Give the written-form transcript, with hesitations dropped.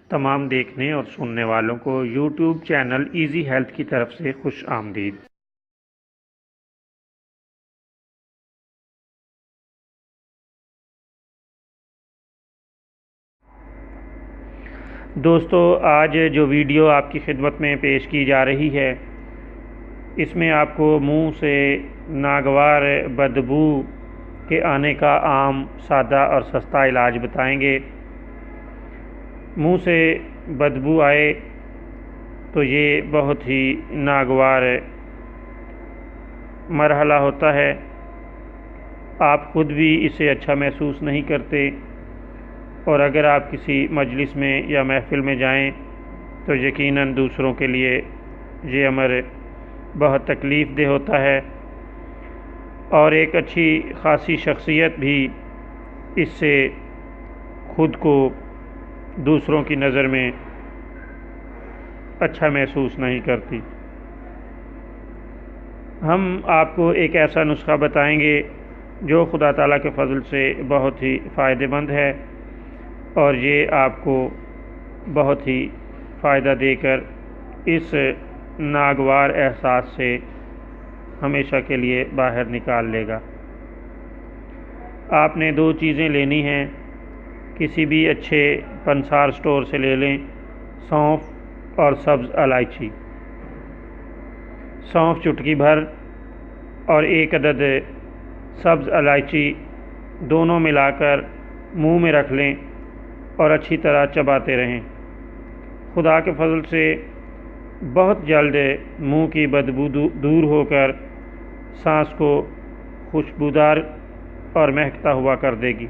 تمام دیکھنے اور سننے والوں کو یوٹیوب چینل ایزی ہیلتھ کی طرف سے خوش آمدید۔ دوستو، آج جو ویڈیو آپ کی خدمت میں پیش کی جا رہی ہے، اس میں آپ کو منہ سے ناگوار بدبو کے آنے کا عام، سادہ اور سستا علاج بتائیں گے۔ منہ سے بدبو آئے تو یہ بہت ہی ناگوار مرحلہ ہوتا ہے۔ آپ خود بھی اسے اچھا محسوس نہیں کرتے، اور اگر آپ کسی مجلس میں یا محفل میں جائیں تو یقیناً دوسروں کے لیے یہ امر بہت تکلیف دہ ہوتا ہے، اور ایک اچھی خاصی شخصیت بھی اس سے خود کو دوسروں کی نظر میں اچھا محسوس نہیں کرتی۔ ہم آپ کو ایک ایسا نسخہ بتائیں گے جو خدا تعالیٰ کے فضل سے بہت ہی فائدہ مند ہے، اور یہ آپ کو بہت ہی فائدہ دے کر اس ناگوار احساس سے ہمیشہ کے لیے باہر نکال لے گا۔ آپ نے 2 چیزیں لینی ہیں، کسی بھی اچھے پنسار سٹور سے لے لیں، سونف اور سبز الائچی۔ سونف چٹکی بھر اور 1 عدد سبز الائچی دونوں ملا کر منہ میں رکھ لیں اور اچھی طرح چباتے رہیں۔ خدا کے فضل سے بہت جلد منہ کی بدبو دور ہو کر سانس کو خوشبودار اور مہکتا ہوا کر دے گی۔